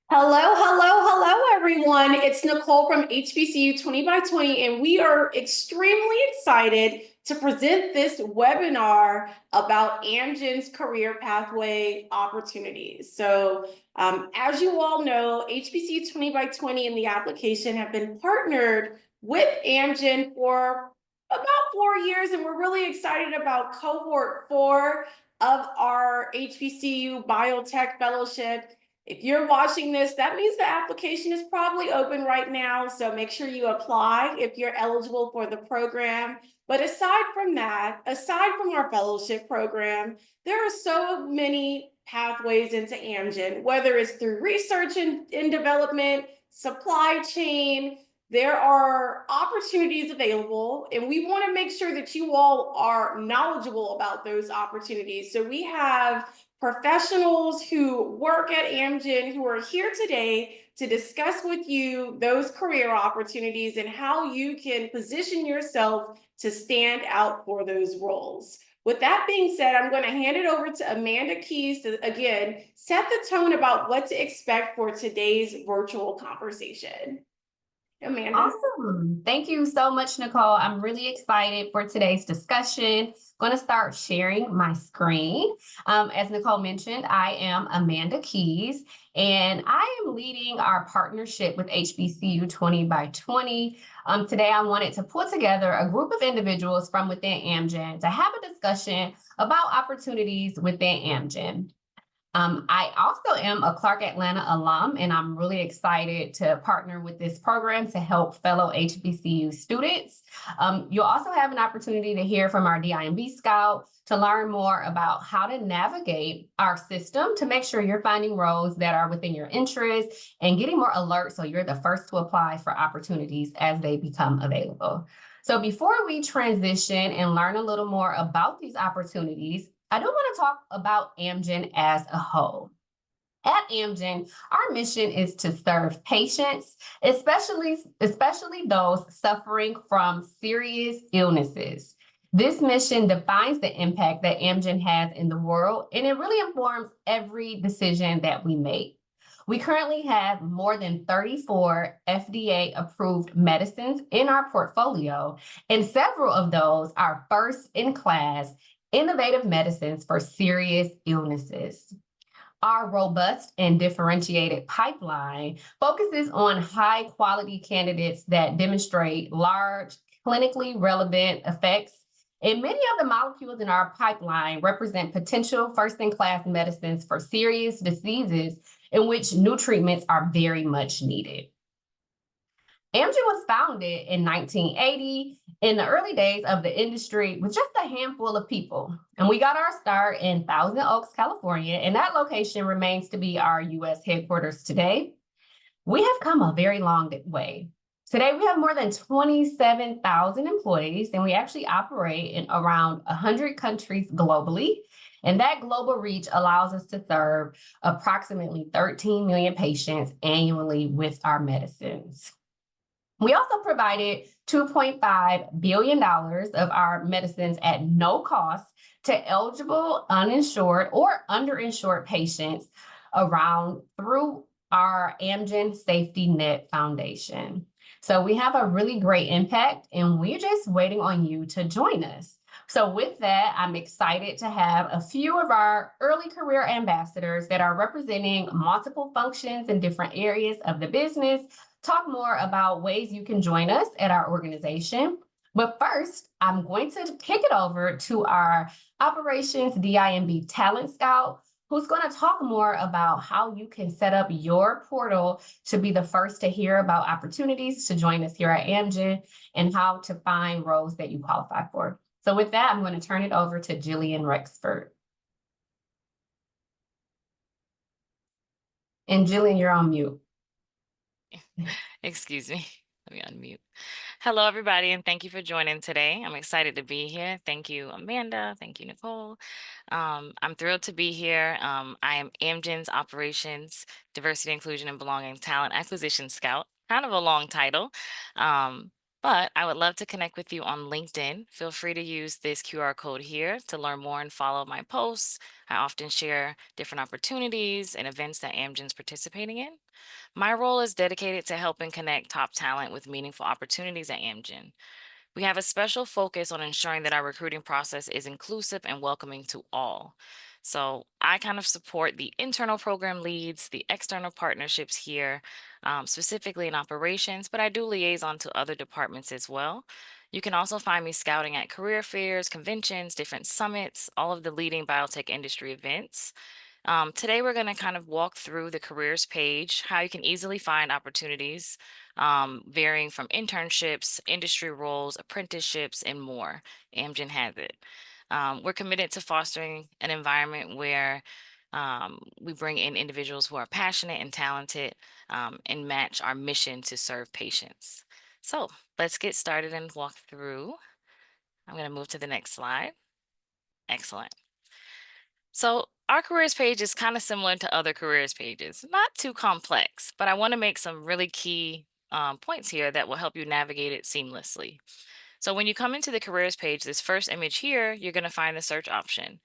Hello, everyone. It's Nicole from HBCU 20x20, and we are extremely excited to present this webinar about Amgen's career pathway opportunities. As you all know, HBCU 20x20 and the application have been partnered with Amgen for about 4 years, and we're really excited about cohort 4 of our HBCU Biotech Fellowship. If you're watching this, that means the application is probably open right now, so make sure you apply if you're eligible for the program. But aside from that, aside from our fellowship program, there are so many pathways into Amgen, whether it's through research and development, supply chain. There are opportunities available, and we want to make sure that you all are knowledgeable about those opportunities. So we have professionals who work at Amgen who are here today to discuss with you those career opportunities and how you can position yourself to stand out for those roles. With that being said, I'm going to hand it over to Amanda Keys to, again, set the tone about what to expect for today's virtual conversation. Amanda. Awesome. Thank you so much, Nicole. I'm really excited for today's discussion. Going to start sharing my screen. As Nicole mentioned, I am Amanda Keys, and I am leading our partnership with HBCU 20x20. Today, I wanted to put together a group of individuals from within Amgen to have a discussion about opportunities within Amgen. I also am a Clark Atlanta alum, and I'm really excited to partner with this program to help fellow HBCU students. You'll also have an opportunity to hear from our DIMB Scout to learn more about how to navigate our system to make sure you're finding roles that are within your interest and getting more alerts so you're the first to apply for opportunities as they become available. So before we transition and learn a little more about these opportunities, I do want to talk about Amgen as a whole. At Amgen, our mission is to serve patients, especially those suffering from serious illnesses. This mission defines the impact that Amgen has in the world, and it really informs every decision that we make. We currently have more than 34 FDA-approved medicines in our portfolio, and several of those are first-in-class innovative medicines for serious illnesses. Our robust and differentiated pipeline focuses on high-quality candidates that demonstrate large, clinically relevant effects, and many of the molecules in our pipeline represent potential first-in-class medicines for serious diseases in which new treatments are very much needed. Amgen was founded in 1980 in the early days of the industry with just a handful of people. And we got our start in Thousand Oaks, California, and that location remains to be our US headquarters today. We have come a very long way. Today, we have more than 27,000 employees, and we actually operate in around 100 countries globally. And that global reach allows us to serve approximately 13 million patients annually with our medicines. We also provided $2.5 billion of our medicines at no cost to eligible, uninsured, or underinsured patients around through our Amgen Safety Net Foundation. So we have a really great impact, and we're just waiting on you to join us. So with that, I'm excited to have a few of our early career ambassadors that are representing multiple functions in different areas of the business talk more about ways you can join us at our organization. But first, I'm going to kick it over to our Operations DIMB Talent Scout, who's going to talk more about how you can set up your portal to be the first to hear about opportunities to join us here at Amgen and how to find roles that you qualify for. So with that, I'm going to turn it over to Jillian Rexford. And Jillian, you're on mute. Excuse me, let me unmute. Hello, everybody, and thank you for joining today. I'm excited to be here. Thank you, Amanda. Thank you, Nicole. I'm thrilled to be here. I am Amgen's Operations, Diversity, Inclusion, and Belonging Talent Acquisition Scout. Kind of a long title. But I would love to connect with you on LinkedIn. Feel free to use this QR code here to learn more and follow my posts. I often share different opportunities and events that Amgen's participating in. My role is dedicated to helping connect top talent with meaningful opportunities at Amgen. We have a special focus on ensuring that our recruiting process is inclusive and welcoming to all. So I kind of support the internal program leads, the external partnerships here, specifically in operations, but I do liaison to other departments as well. You can also find me scouting at career fairs, conventions, different summits, all of the leading biotech industry events. Today, we're going to kind of walk through the careers page, how you can easily find opportunities varying from internships, industry roles, apprenticeships, and more. Amgen has it. We're committed to fostering an environment where we bring in individuals who are passionate and talented and match our mission to serve patients. So let's get started and walk through. I'm going to move to the next slide. Excellent. So our careers page is kind of similar to other careers pages, not too complex, but I want to make some really key points here that will help you navigate it seamlessly. So when you come into the careers page, this first image here, you're going to find the search option.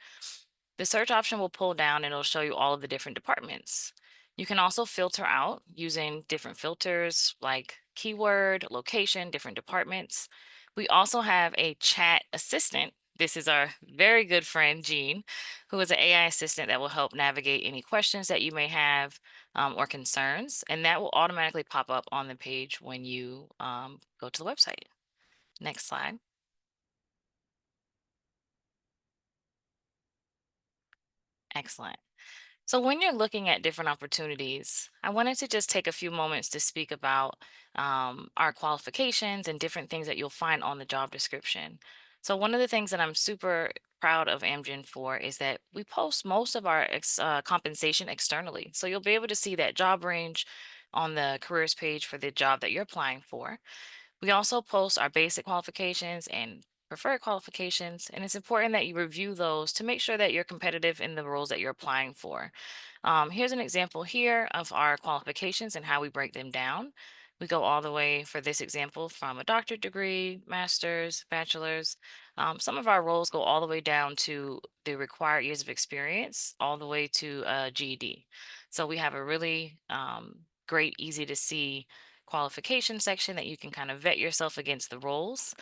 The search option will pull down and it'll show you all of the different departments. You can also filter out using different filters like keyword, location, different departments. We also have a chat assistant. This is our very good friend, Jean, who is an AI assistant that will help navigate any questions that you may have or concerns. And that will automatically pop up on the page when you go to the website. Next slide. Excellent. So when you're looking at different opportunities, I wanted to just take a few moments to speak about our qualifications and different things that you'll find on the job description. So one of the things that I'm super proud of Amgen for is that we post most of our compensation externally. So you'll be able to see that job range on the careers page for the job that you're applying for. We also post our basic qualifications and preferred qualifications, and it's important that you review those to make sure that you're competitive in the roles that you're applying for. Here's an example here of our qualifications and how we break them down. We go all the way for this example from a doctorate degree, master's, bachelor's. Some of our roles go all the way down to the required years of experience, all the way to a GED. So we have a really great, easy to see qualification section that you can kind of vet yourself against the roles.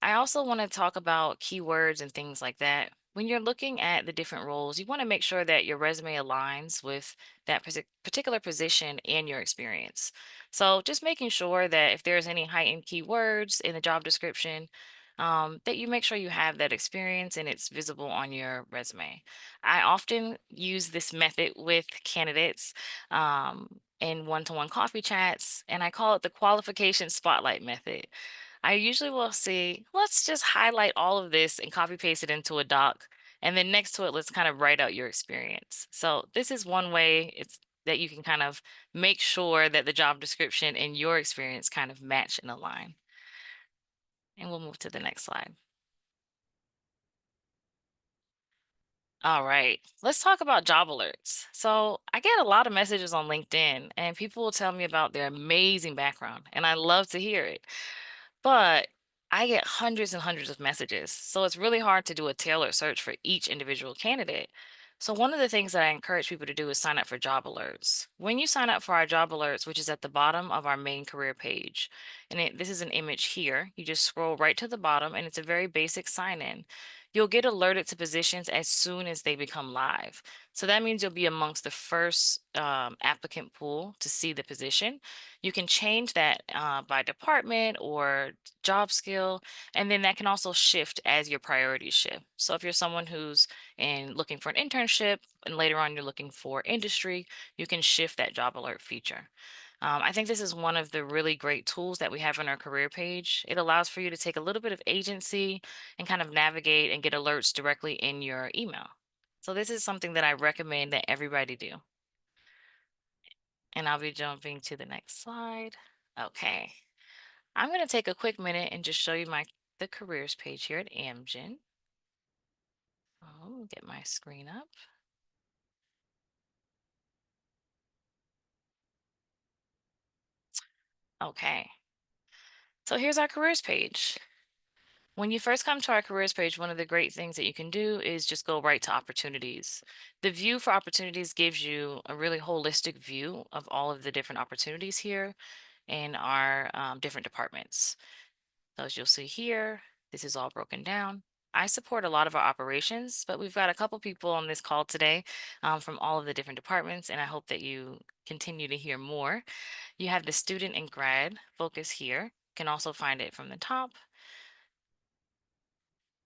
I also want to talk about keywords and things like that. When you're looking at the different roles, you want to make sure that your resume aligns with that particular position and your experience. So just making sure that if there's any heightened keywords in the job description, that you make sure you have that experience and it's visible on your resume. I often use this method with candidates in one-to-one coffee chats, and I call it the qualification spotlight method. I usually will say, let's just highlight all of this and copy paste it into a doc. And then next to it, let's kind of write out your experience. So this is one way that you can kind of make sure that the job description and your experience kind of match and align. And we'll move to the next slide. All right, let's talk about job alerts. So I get a lot of messages on LinkedIn and people will tell me about their amazing background, and I love to hear it. But I get hundreds and hundreds of messages. So it's really hard to do a tailored search for each individual candidate. So one of the things that I encourage people to do is sign up for job alerts. When you sign up for our job alerts, which is at the bottom of our main career page, and this is an image here, you just scroll right to the bottom and it's a very basic sign in. You'll get alerted to positions as soon as they become live. So that means you'll be amongst the first applicant pool to see the position. You can change that by department or job skill, and then that can also shift as your priorities shift. So if you're someone who's looking for an internship and later on you're looking for industry, you can shift that job alert feature. I think this is one of the really great tools that we have on our career page. It allows for you to take a little bit of agency and kind of navigate and get alerts directly in your email. So this is something that I recommend that everybody do. And I'll be jumping to the next slide. Okay. I'm going to take a quick minute and just show you the careers page here at Amgen. Get my screen up. Okay. So here's our careers page. When you first come to our careers page, one of the great things that you can do is just go right to opportunities. The view for opportunities gives you a really holistic view of all of the different opportunities here in our different departments. So as you'll see here, this is all broken down. I support a lot of our operations, but we've got a couple people on this call today from all of the different departments, and I hope that you continue to hear more. You have the student and grad focus here. You can also find it from the top.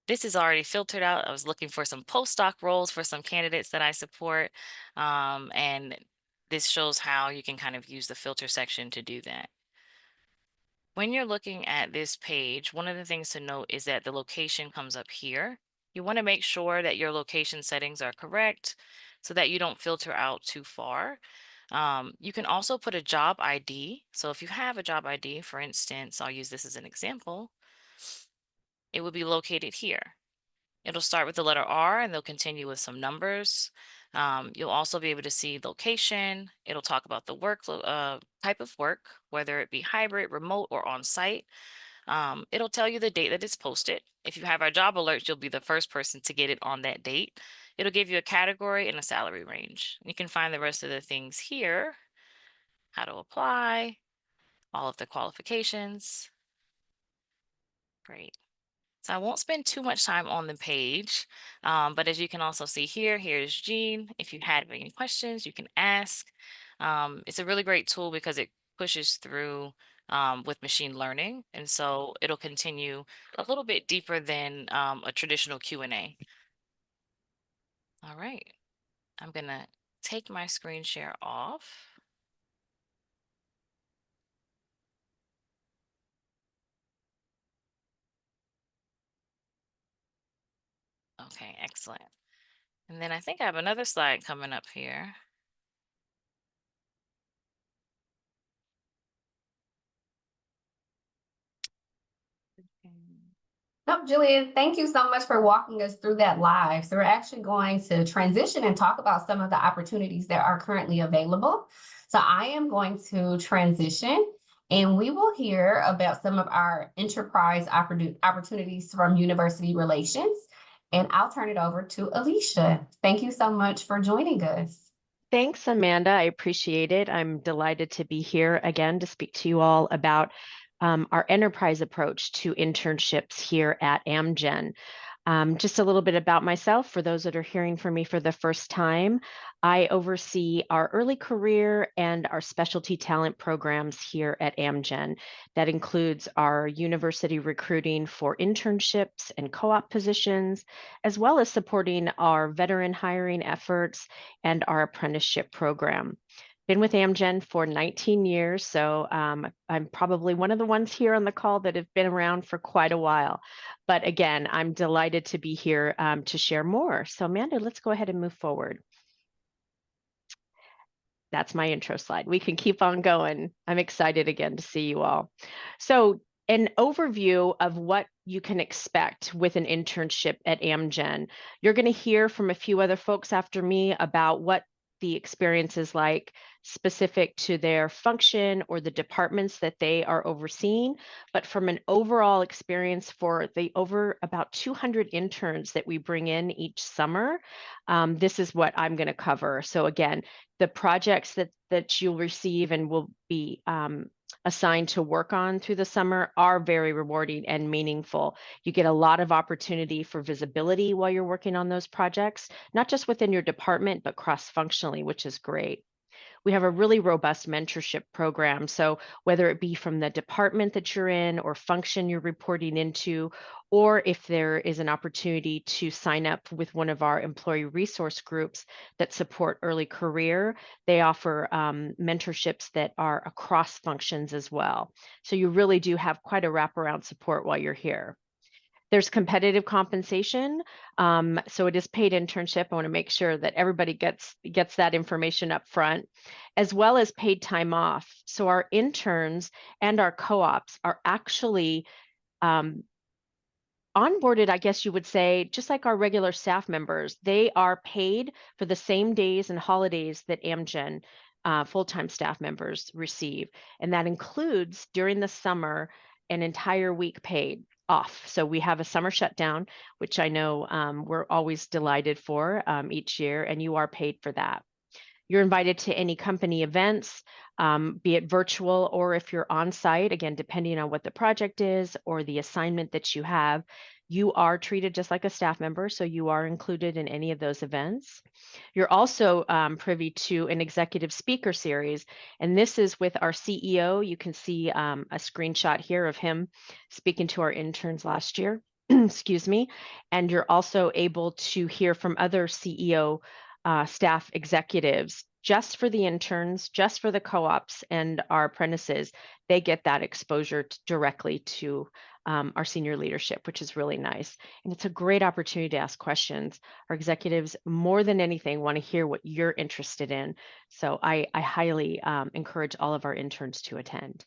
This is already filtered out. I was looking for some postdoc roles for some candidates that I support. And this shows how you can kind of use the filter section to do that. When you're looking at this page, one of the things to note is that the location comes up here. You want to make sure that your location settings are correct so that you don't filter out too far. You can also put a job ID. So if you have a job ID, for instance, I'll use this as an example, it would be located here. It'll start with the letter R and they'll continue with some numbers. You'll also be able to see location. It'll talk about the type of work, whether it be hybrid, remote, or on-site. It'll tell you the date that it's posted. If you have our job alerts, you'll be the first person to get it on that date. It'll give you a category and a salary range. You can find the rest of the things here, how to apply, all of the qualifications. Great. So I won't spend too much time on the page, but as you can also see here, here's Jean. If you have any questions, you can ask. It's a really great tool because it pushes through with machine learning, and so it'll continue a little bit deeper than a traditional Q&A. All right, I'm gonna take my screen share off. Okay, excellent. And then I think I have another slide coming up here. Nope, Julia, thank you so much for walking us through that live. So we're actually going to transition and talk about some of the opportunities that are currently available. So I am going to transition and we will hear about some of our enterprise opportunities from university relations. And I'll turn it over to Alicia. Thank you so much for joining us. Thanks, Amanda. I appreciate it. I'm delighted to be here again to speak to you all about our enterprise approach to internships here at Amgen. Just a little bit about myself for those that are hearing from me for the first time. I oversee our early career and our specialty talent programs here at Amgen. That includes our university recruiting for internships and co-op positions, as well as supporting our veteran hiring efforts and our apprenticeship program. Been with Amgen for 19 years, so I'm probably one of the ones here on the call that have been around for quite a while. But again, I'm delighted to be here to share more. So Amanda, let's go ahead and move forward. That's my intro slide. We can keep on going. I'm excited again to see you all. So an overview of what you can expect with an internship at Amgen. You're going to hear from a few other folks after me about what the experience is like specific to their function or the departments that they are overseeing. But from an overall experience for the over about 200 interns that we bring in each summer, this is what I'm going to cover. So again, the projects that you'll receive and will be assigned to work on through the summer are very rewarding and meaningful. You get a lot of opportunity for visibility while you're working on those projects, not just within your department, but cross-functionally, which is great. We have a really robust mentorship program. So whether it be from the department that you're in or function you're reporting into, or if there is an opportunity to sign up with one of our employee resource groups that support early career, they offer mentorships that are across functions as well. So you really do have quite a wraparound support while you're here. There's competitive compensation. So it is paid internship. I want to make sure that everybody gets that information up front, as well as paid time off. So our interns and our co-ops are actually onboarded, I guess you would say, just like our regular staff members. They are paid for the same days and holidays that Amgen full-time staff members receive. And that includes during the summer, an entire week paid off. So we have a summer shutdown, which I know we're always delighted for each year, and you are paid for that. You're invited to any company events, be it virtual or if you're on site, again, depending on what the project is or the assignment that you have, you are treated just like a staff member, so you are included in any of those events. You're also privy to an executive speaker series, and this is with our CEO. You can see a screenshot here of him speaking to our interns last year, excuse me, and you're also able to hear from other CEO staff executives just for the interns, just for the co-ops and our apprentices. They get that exposure directly to our senior leadership, which is really nice. And it's a great opportunity to ask questions. Our executives, more than anything, want to hear what you're interested in. So I highly encourage all of our interns to attend.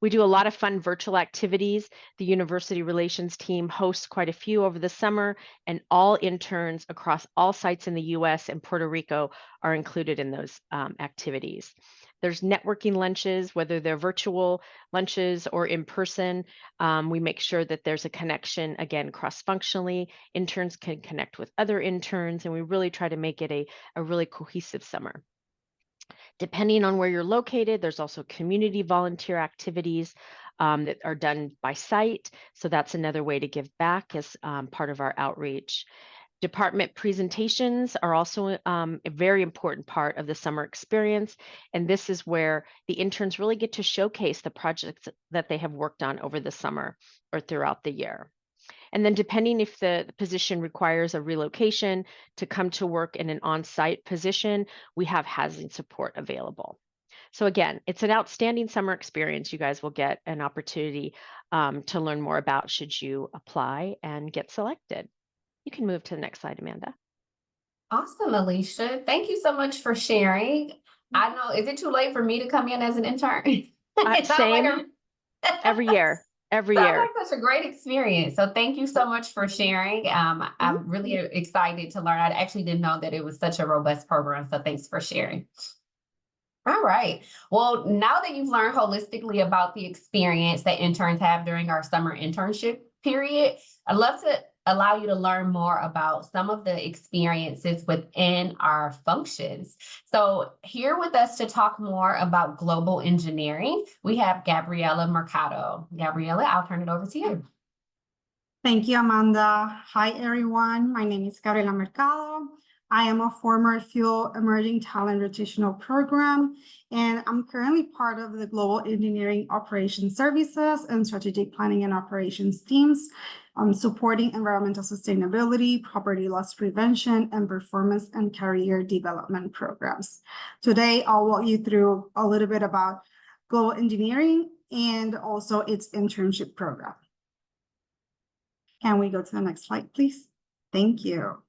We do a lot of fun virtual activities. The university relations team hosts quite a few over the summer, and all interns across all sites in the US and Puerto Rico are included in those activities. There's networking lunches, whether they're virtual lunches or in person. We make sure that there's a connection, again, cross-functionally. Interns can connect with other interns, and we really try to make it a really cohesive summer. Depending on where you're located, there's also community volunteer activities that are done by site. So that's another way to give back as part of our outreach. Department presentations are also a very important part of the summer experience. And this is where the interns really get to showcase the projects that they have worked on over the summer or throughout the year. And then depending if the position requires a relocation to come to work in an on-site position, we have housing support available. So again, it's an outstanding summer experience. You guys will get an opportunity to learn more about should you apply and get selected. You can move to the next slide, Amanda. Awesome, Alicia. Thank you so much for sharing. I know, is it too late for me to come in as an intern? Same, every year. Every Sounds year. like such a great experience. So thank you so much for sharing. I'm really excited to learn. I actually didn't know that it was such a robust program. So thanks for sharing. All right. Well, now that you've learned holistically about the experience that interns have during our summer internship period, I'd love to allow you to learn more about some of the experiences within our functions. So here with us to talk more about global engineering, we have Gabriela Mercado. Gabriela, I'll turn it over to you. Thank you, Amanda. Hi, everyone. My name is Gabriela Mercado. I am a former Fuel Emerging Talent Rotational Program, and I'm currently part of the Global Engineering Operations Services and Strategic Planning and Operations teams, supporting environmental sustainability, property loss prevention, and performance and career development programs. Today, I'll walk you through a little bit about global engineering and also its internship program. Can we go to the next slide, please? Thank you.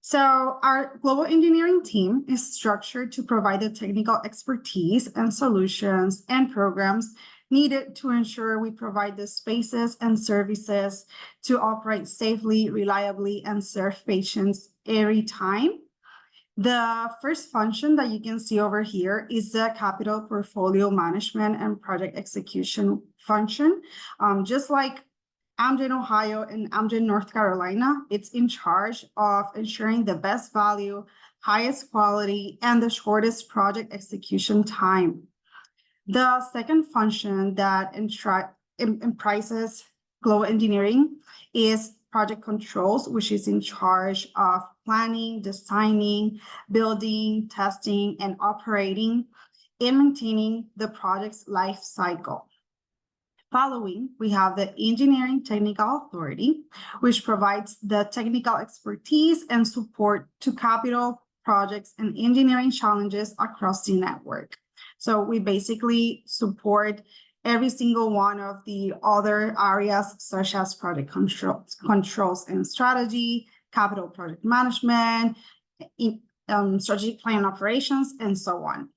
So our global engineering team is structured to provide the technical expertise and solutions and programs needed to ensure we provide the spaces and services to operate safely, reliably, and serve patients every time. The first function that you can see over here is the capital portfolio management and project execution function. Just like Amgen Ohio and Amgen North Carolina, it's in charge of ensuring the best value, highest quality, and the shortest project execution time. The second function that comprises global engineering is project controls, which is in charge of planning, designing, building, testing, and operating and maintaining the project's life cycle. Following, we have the Engineering Technical Authority, which provides the technical expertise and support to capital projects and engineering challenges across the network. So we basically support every single one of the other areas, such as project controls and strategy, capital project management, strategic plan operations, and so on.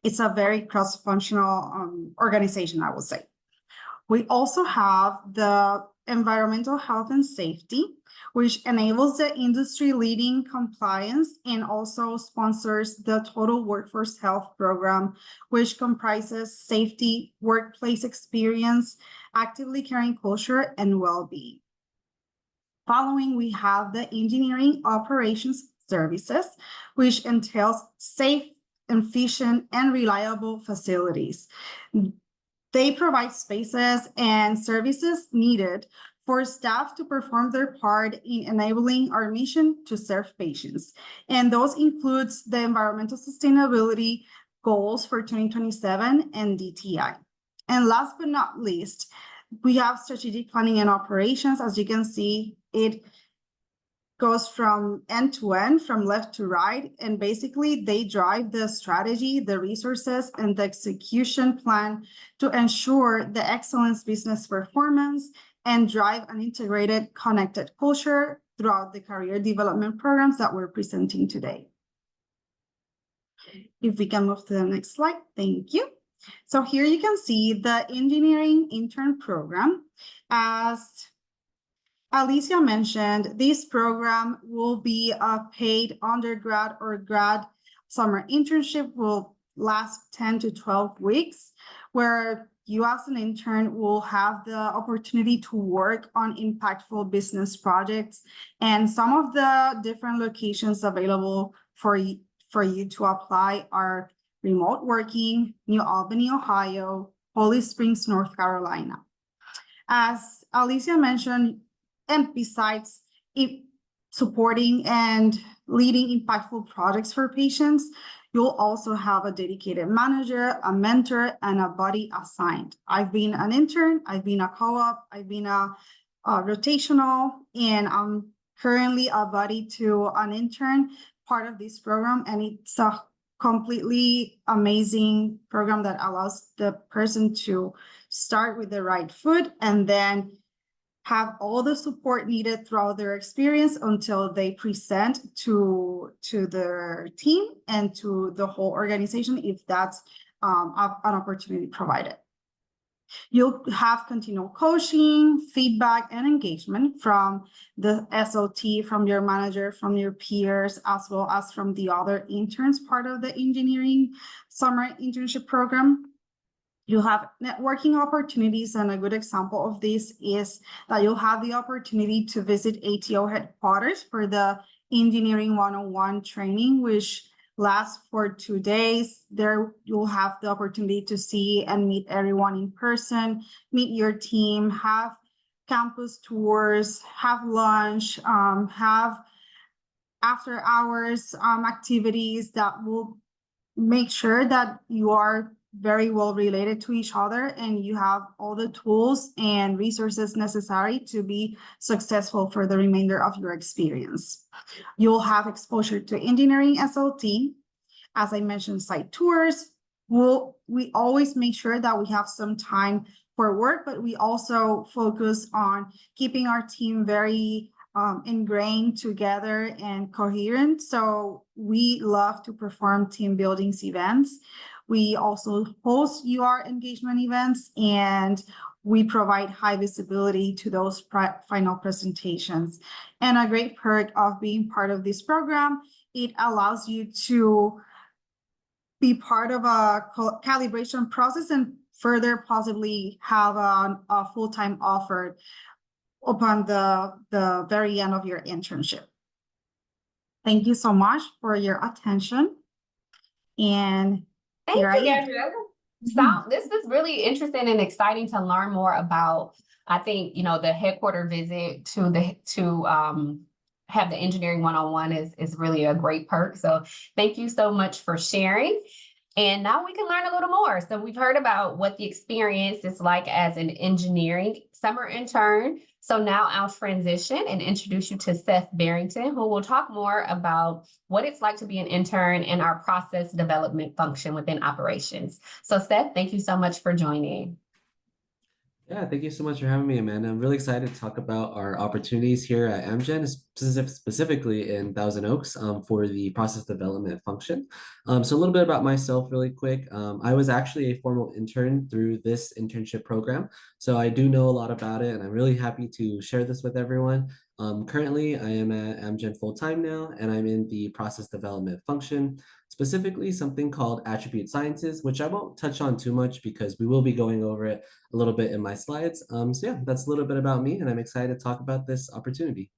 It's a very cross-functional organization, I would say. We also have the environmental health and safety, which enables the industry-leading compliance and also sponsors the Total Workforce Health Program, which comprises safety, workplace experience, actively caring culture, and well-being. Following, we have the Engineering Operations Services, which entails safe, efficient, and reliable facilities. They provide spaces and services needed for staff to perform their part in enabling our mission to serve patients. And those includes the environmental sustainability goals for 2027 and DTI. And last but not least, we have strategic planning and operations. As you can see, it goes from end to end, from left to right, and basically they drive the strategy, the resources, and the execution plan to ensure the excellence business performance and drive an integrated, connected culture throughout the career development programs that we're presenting today. If we can move to the next slide, thank you. So here you can see the engineering intern program. As Alicia mentioned, this program will be a paid undergrad or grad summer internship, will last 10 to 12 weeks, where you as an intern will have the opportunity to work on impactful business projects, and some of the different locations available for you to apply are remote working, New Albany, Ohio, Holly Springs, North Carolina. As Alicia mentioned, and besides supporting and leading impactful projects for patients, you'll also have a dedicated manager, a mentor, and a buddy assigned. I've been an intern, I've been a co-op, I've been a rotational, and I'm currently a buddy to an intern, part of this program, and it's a completely amazing program that allows the person to start with the right foot and then have all the support needed throughout their experience until they present to their team and to the whole organization, if that's an opportunity provided. You'll have continual coaching, feedback, and engagement from the SOT, from your manager, from your peers, as well as from the other interns, part of the engineering summer internship program. You'll have networking opportunities, and a good example of this is that you'll have the opportunity to visit ATO headquarters for the Engineering 101 training, which lasts for 2 days. There you'll have the opportunity to see and meet everyone in person, meet your team, have campus tours, have lunch, have after hours activities that will make sure that you are very well related to each other and you have all the tools and resources necessary to be successful for the remainder of your experience. You'll have exposure to engineering SLT. As I mentioned, site tours. We always make sure that we have some time for work, but we also focus on keeping our team very ingrained together and coherent. So we love to perform team building events. We also host UR engagement events, and we provide high visibility to those final presentations. And a great perk of being part of this program, it allows you to be part of a calibration process and further possibly have a full-time offer upon the very end of your internship. Thank you so much for your attention. And thank you, Andrea. So this is really interesting and exciting to learn more about. I think, you know, the headquarter visit to have the engineering one-on-one is really a great perk. So thank you so much for sharing. And now we can learn a little more. So we've heard about what the experience is like as an engineering summer intern. So now I'll transition and introduce you to Seth Barrington, who will talk more about what it's like to be an intern and our process development function within operations. So Seth, thank you so much for joining. Yeah, thank you so much for having me, Amanda. I'm really excited to talk about our opportunities here at Amgen, specifically in Thousand Oaks, for the process development function. So a little bit about myself really quick. I was actually a formal intern through this internship program, so I do know a lot about it, and I'm really happy to share this with everyone. Currently, I am at Amgen full-time now, and I'm in the process development function, specifically something called attribute sciences, which I won't touch on too much because we will be going over it a little bit in my slides. So yeah, that's a little bit about me, and I'm excited to talk about this opportunity.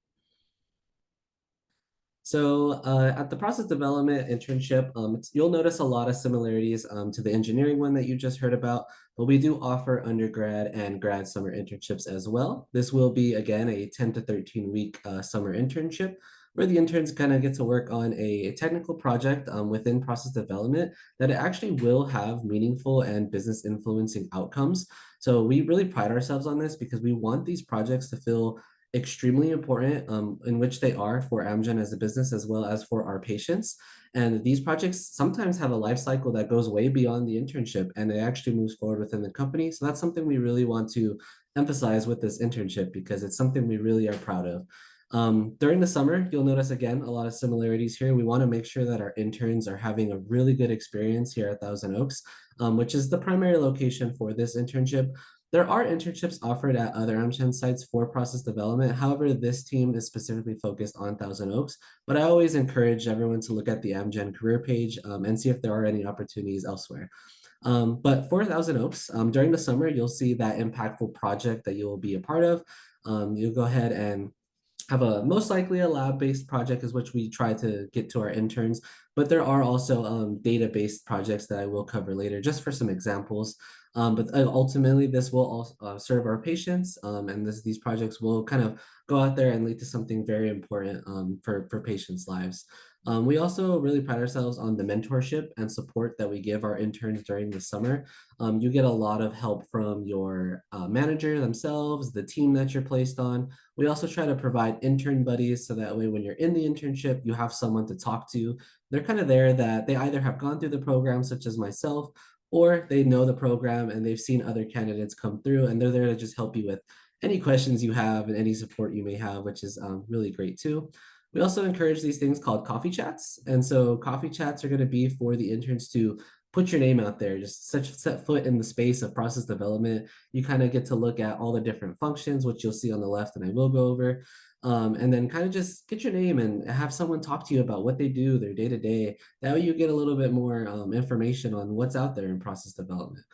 So at the process development internship, you'll notice a lot of similarities to the engineering one that you just heard about, but we do offer undergrad and grad summer internships as well. This will be, again, a 10 to 13 week summer internship where the interns kind of get to work on a technical project within process development that it actually will have meaningful and business influencing outcomes. So we really pride ourselves on this because we want these projects to feel extremely important, in which they are for Amgen as a business as well as for our patients. And these projects sometimes have a life cycle that goes way beyond the internship and it actually moves forward within the company. So that's something we really want to emphasize with this internship because it's something we really are proud of. During the summer, you'll notice again a lot of similarities here. We want to make sure that our interns are having a really good experience here at Thousand Oaks, which is the primary location for this internship. There are internships offered at other Amgen sites for process development. However, this team is specifically focused on Thousand Oaks, but I always encourage everyone to look at the Amgen career page and see if there are any opportunities elsewhere. But for Thousand Oaks, during the summer, you'll see that impactful project that you will be a part of. You'll go ahead and have a most likely a lab-based project is which we try to get to our interns, but there are also data-based projects that I will cover later just for some examples. But ultimately this will also serve our patients, and these projects will kind of go out there and lead to something very important for patients' lives. We also really pride ourselves on the mentorship and support that we give our interns during the summer. You get a lot of help from your manager themselves, the team that you're placed on. We also try to provide intern buddies so that way when you're in the internship, you have someone to talk to. They're kind of there that they either have gone through the program, such as myself, or they know the program and they've seen other candidates come through and they're there to just help you with any questions you have and any support you may have, which is really great too. We also encourage these things called coffee chats. And so coffee chats are going to be for the interns to put your name out there, just set foot in the space of process development. You kind of get to look at all the different functions, which you'll see on the left and I will go over. And then kind of just get your name and have someone talk to you about what they do, their day to day. That way you get a little bit more information on what's out there in process development.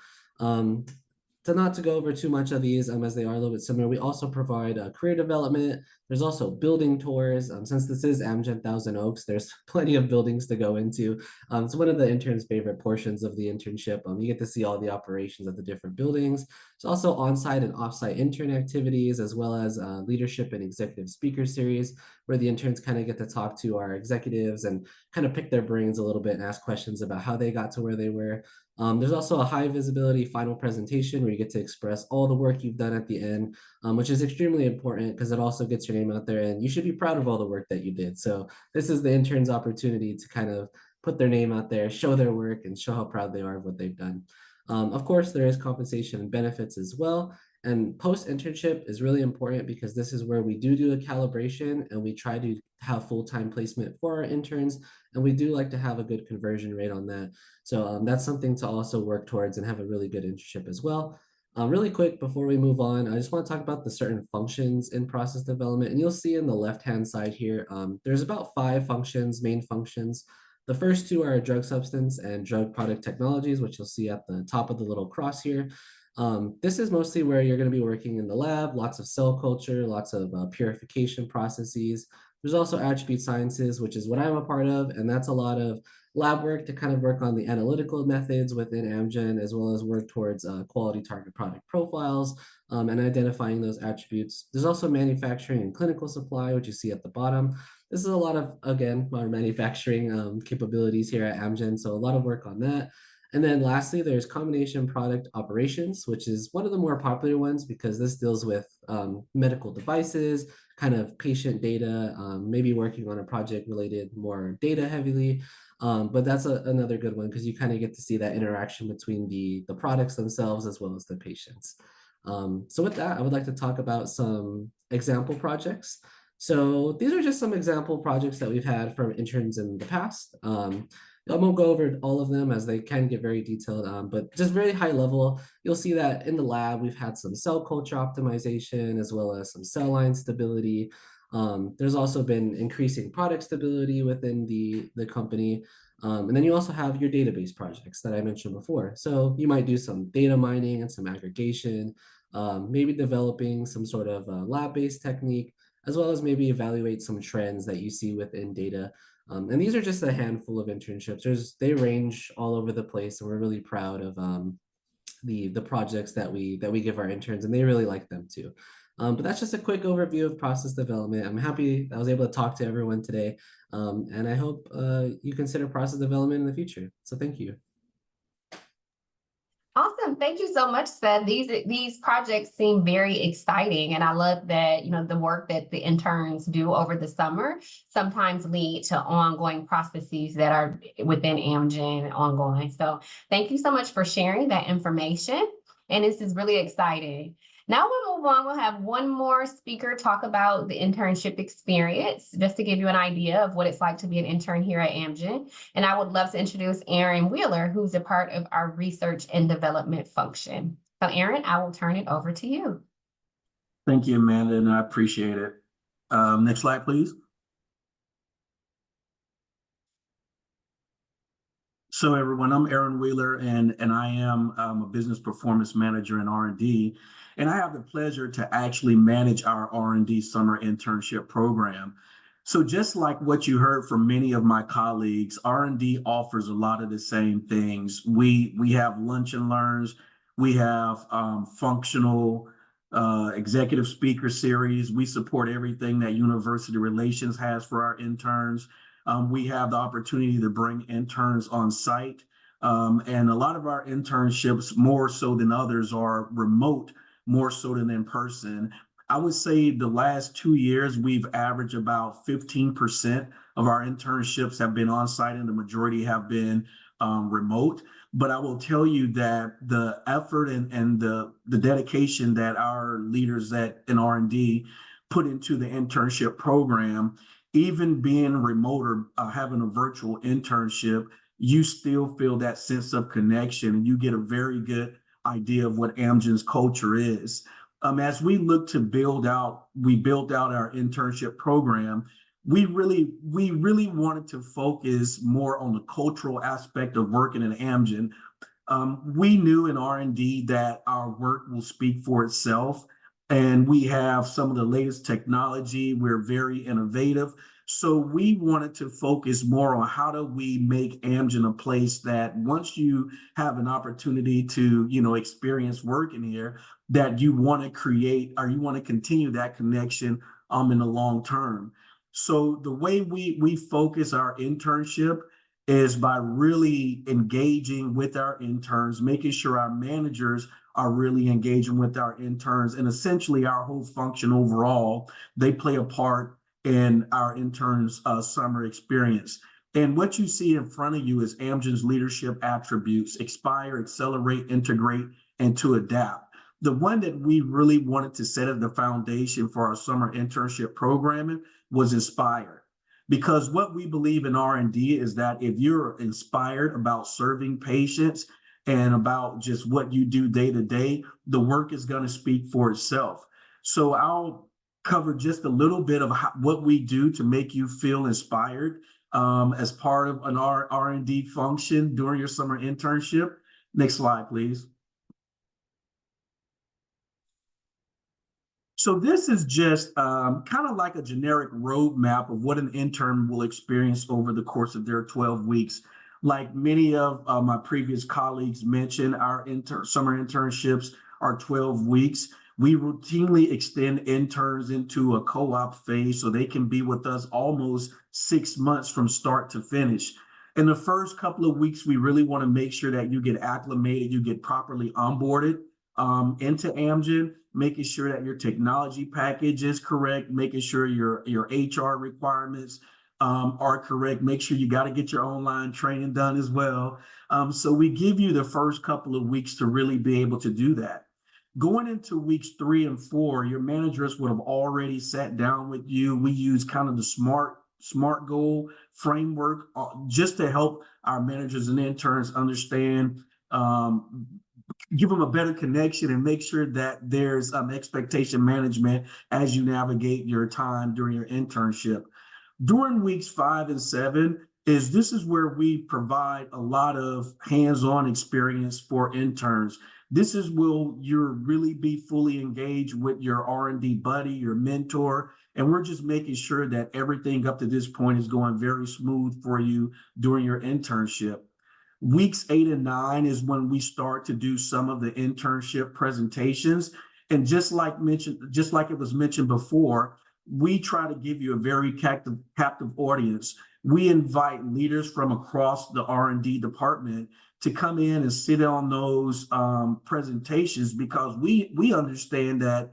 To not to go over too much of these, as they are a little bit similar, we also provide career development. There's also building tours. Since this is Amgen Thousand Oaks, there's plenty of buildings to go into. It's one of the interns' favorite portions of the internship. You get to see all the operations of the different buildings. There's also on-site and off-site intern activities, as well as leadership and executive speaker series, where the interns kind of get to talk to our executives and kind of pick their brains a little bit and ask questions about how they got to where they were. There's also a high visibility final presentation where you get to express all the work you've done at the end, which is extremely important because it also gets your name out there and you should be proud of all the work that you did. So this is the intern's opportunity to kind of put their name out there, show their work and show how proud they are of what they've done. Of course, there is compensation and benefits as well. And post-internship is really important because this is where we do a calibration and we try to have full-time placement for our interns. And we do like to have a good conversion rate on that. So that's something to also work towards and have a really good internship as well. Really quick before we move on, I just want to talk about the certain functions in process development. And you'll see in the left-hand side here, there's about 5 functions, main functions. The first 2 are drug substance and drug product technologies, which you'll see at the top of the little cross here. This is mostly where you're going to be working in the lab, lots of cell culture, lots of purification processes. There's also attribute sciences, which is what I'm a part of, and that's a lot of lab work to kind of work on the analytical methods within Amgen, as well as work towards quality target product profiles and identifying those attributes. There's also manufacturing and clinical supply, which you see at the bottom. This is a lot of, again, our manufacturing capabilities here at Amgen, so a lot of work on that. And then lastly, there's combination product operations, which is one of the more popular ones because this deals with medical devices, kind of patient data, maybe working on a project related more data heavily. But that's another good one because you kind of get to see that interaction between the products themselves as well as the patients. So with that, I would like to talk about some example projects. So these are just some example projects that we've had from interns in the past. I won't go over all of them as they can get very detailed, but just very high level, you'll see that in the lab, we've had some cell culture optimization as well as some cell line stability. There's also been increasing product stability within the company. And then you also have your database projects that I mentioned before. So you might do some data mining and some aggregation, maybe developing some sort of lab-based technique, as well as maybe evaluate some trends that you see within data. And these are just a handful of internships. They range all over the place, and we're really proud of the projects that we give our interns, and they really like them too. But that's just a quick overview of process development. I'm happy I was able to talk to everyone today, and I hope you consider process development in the future. So thank you. Awesome. Thank you so much, Seth. These projects seem very exciting, and I love that, the work that the interns do over the summer sometimes lead to ongoing processes that are within Amgen ongoing. So thank you so much for sharing that information. And this is really exciting. Now we'll move on. We'll have one more speaker talk about the internship experience, just to give you an idea of what it's like to be an intern here at Amgen. And I would love to introduce Aaron Wheeler, who's a part of our research and development function. So Aaron, I will turn it over to you. Thank you, Amanda, and I appreciate it. Next slide, please. So everyone, I'm Aaron Wheeler, and I am a business performance manager in R&D, and I have the pleasure to actually manage our R&D summer internship program. So just like what you heard from many of my colleagues, R&D offers a lot of the same things. We have lunch and learns, we have functional executive speaker series. We support everything that university relations has for our interns. We have the opportunity to bring interns on site. And a lot of our internships, more so than others, are remote, more so than in person. I would say the last 2 years, we've averaged about 15% of our internships have been on site, and the majority have been remote. But I will tell you that the effort and the dedication that our leaders in R&D put into the internship program, even being remote or having a virtual internship, you still feel that sense of connection, and you get a very good idea of what Amgen's culture is. As we look to build out our internship program, we really wanted to focus more on the cultural aspect of working at Amgen. We knew in R&D that our work will speak for itself, and we have some of the latest technology. We're very innovative. So we wanted to focus more on how do we make Amgen a place that once you have an opportunity to, experience working here, that you want to create or you want to continue that connection in the long term. So the way we focus our internship is by really engaging with our interns, making sure our managers are really engaging with our interns, and essentially our whole function overall, they play a part in our interns' summer experience. And what you see in front of you is Amgen's leadership attributes: inspire, accelerate, integrate, and to adapt. The one that we really wanted to set as the foundation for our summer internship programming was inspire. Because what we believe in R&D is that if you're inspired about serving patients and about just what you do day to day, the work is going to speak for itself. So I'll cover just a little bit of what we do to make you feel inspired as part of an R&D function during your summer internship. Next slide, please. So this is just kind of like a generic roadmap of what an intern will experience over the course of their 12 weeks. Like many of my previous colleagues mentioned, our summer internships are 12 weeks. We routinely extend interns into a co-op phase so they can be with us almost 6 months from start to finish. In the first couple of weeks, we really want to make sure that you get acclimated, you get properly onboarded into Amgen, making sure that your technology package is correct, making sure your HR requirements are correct. Make sure you got to get your online training done as well. So we give you the first couple of weeks to really be able to do that. Going into weeks 3 and 4, your managers would have already sat down with you. We use kind of the SMART goal framework just to help our managers and interns understand, give them a better connection and make sure that there's expectation management as you navigate your time during your internship. During weeks 5 and 7, this is where we provide a lot of hands-on experience for interns. This is where you'll really be fully engaged with your R&D buddy, your mentor, and we're just making sure that everything up to this point is going very smooth for you during your internship. Weeks 8 and 9 is when we start to do some of the internship presentations. And just like it was mentioned before, we try to give you a very captive audience. We invite leaders from across the R&D department to come in and sit on those presentations, because we understand that,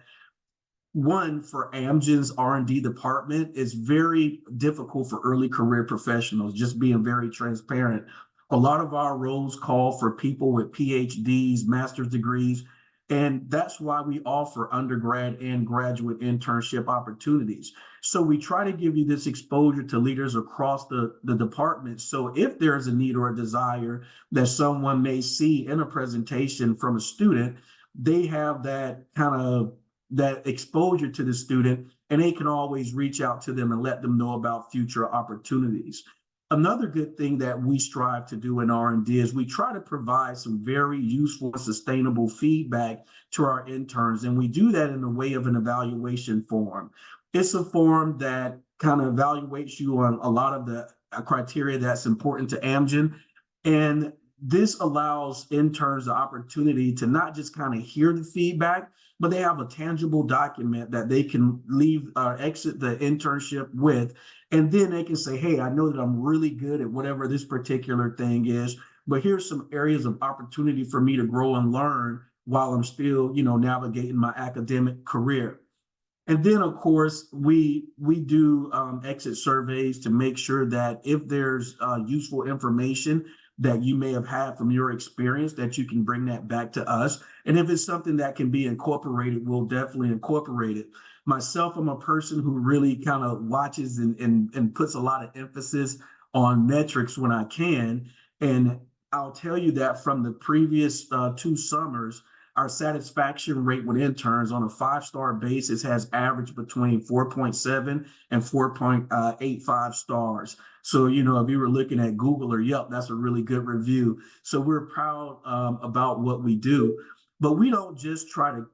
one, for Amgen's R&D department, it's very difficult for early career professionals, just being very transparent. A lot of our roles call for people with PhDs, master's degrees, and that's why we offer undergrad and graduate internship opportunities. So we try to give you this exposure to leaders across the department. So if there's a need or a desire that someone may see in a presentation from a student, they have that kind of that exposure to the student, and they can always reach out to them and let them know about future opportunities. Another good thing that we strive to do in R&D is we try to provide some very useful and sustainable feedback to our interns, and we do that in the way of an evaluation form. It's a form that kind of evaluates you on a lot of the criteria that's important to Amgen, and this allows interns the opportunity to not just kind of hear the feedback, but they have a tangible document that they can exit the internship with. And then they can say, hey, I know that I'm really good at whatever this particular thing is, but here's some areas of opportunity for me to grow and learn while I'm still, navigating my academic career. And then, of course, we do exit surveys to make sure that if there's useful information that you may have had from your experience, that you can bring that back to us. And if it's something that can be incorporated, we'll definitely incorporate it. Myself, I'm a person who really kind of watches and puts a lot of emphasis on metrics when I can. And I'll tell you that from the previous 2 summers, our satisfaction rate with interns on a 5-star basis has averaged between 4.7 and 4.85 stars. So, if you were looking at Google or Yelp, that's a really good review. So we're proud about what we do. But we don't just try to,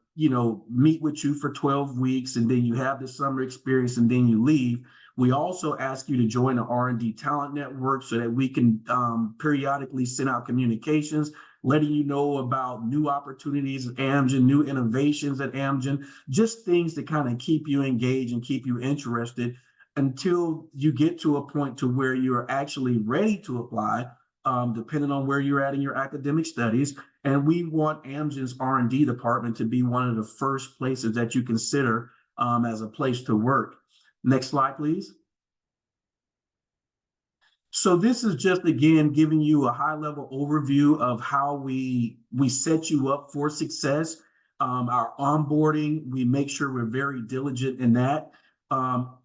meet with you for 12 weeks and then you have the summer experience and then you leave. We also ask you to join the R&D talent network so that we can periodically send out communications, letting you know about new opportunities at Amgen, new innovations at Amgen, just things to kind of keep you engaged and keep you interested until you get to a point to where you're actually ready to apply, depending on where you're at in your academic studies. And we want Amgen's R&D department to be one of the first places that you consider as a place to work. Next slide, please. So this is just, again, giving you a high-level overview of how we set you up for success. Our onboarding, we make sure we're very diligent in that.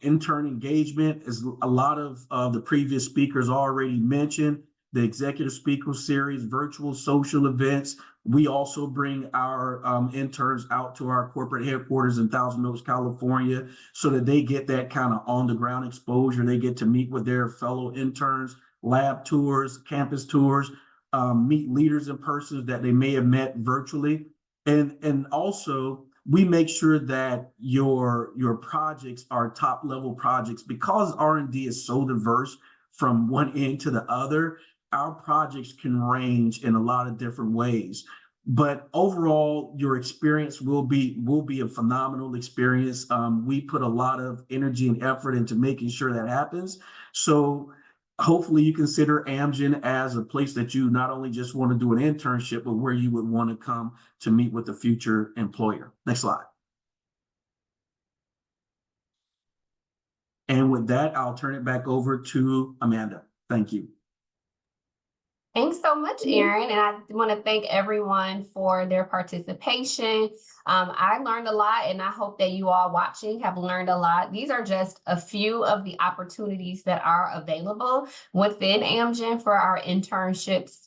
Intern engagement, is a lot of the previous speakers already mentioned. The executive speaker series, virtual social events. We also bring our interns out to our corporate headquarters in Thousand Oaks, California, so that they get that kind of on-the-ground exposure. They get to meet with their fellow interns, lab tours, campus tours, meet leaders in person that they may have met virtually. And also, we make sure that your projects are top-level projects. Because R&D is so diverse from one end to the other, our projects can range in a lot of different ways. But overall, your experience will be a phenomenal experience. We put a lot of energy and effort into making sure that happens. So hopefully you consider Amgen as a place that you not only just want to do an internship, but where you would want to come to meet with a future employer. Next slide. And with that, I'll turn it back over to Amanda. Thank you. Thanks so much, Erin. And I want to thank everyone for their participation. I learned a lot, and I hope that you all watching have learned a lot. These are just a few of the opportunities that are available within Amgen for our internships.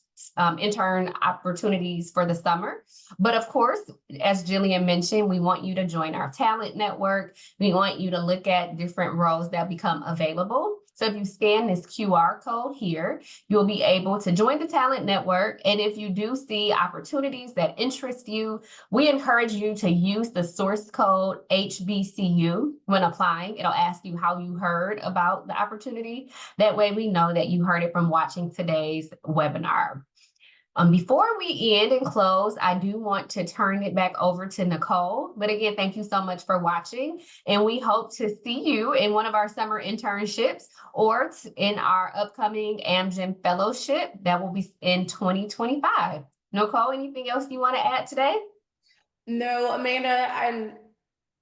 Intern opportunities for the summer. But of course, as Jillian mentioned, we want you to join our talent network. We want you to look at different roles that become available. So if you scan this QR code here, you'll be able to join the talent network. And if you do see opportunities that interest you, we encourage you to use the source code HBCU when applying. It'll ask you how you heard about the opportunity. That way we know that you heard it from watching today's webinar. Before we end and close, I do want to turn it back over to Nicole. But again, thank you so much for watching. And we hope to see you in one of our summer internships or in our upcoming Amgen Fellowship that will be in 2025. Nicole, anything else you want to add today? No, Amanda, and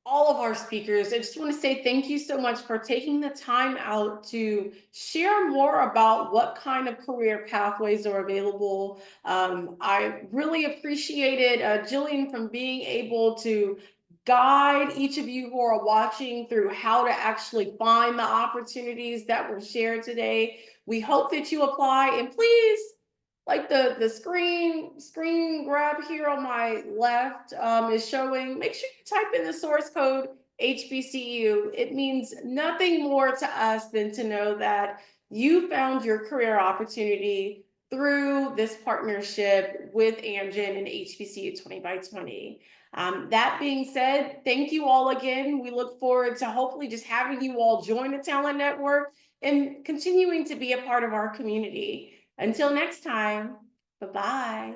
all of our speakers, I just want to say thank you so much for taking the time out to share more about what kind of career pathways are available. I really appreciated Jillian from being able to guide each of you who are watching through how to actually find the opportunities that were shared today. We hope that you apply, and please, like the screen grab here on my left is showing, make sure you type in the source code HBCU. It means nothing more to us than to know that you found your career opportunity through this partnership with Amgen and HBCU 20x20. That being said, thank you all again. We look forward to hopefully just having you all join the Talent Network and continuing to be a part of our community. Until next time, bye-bye.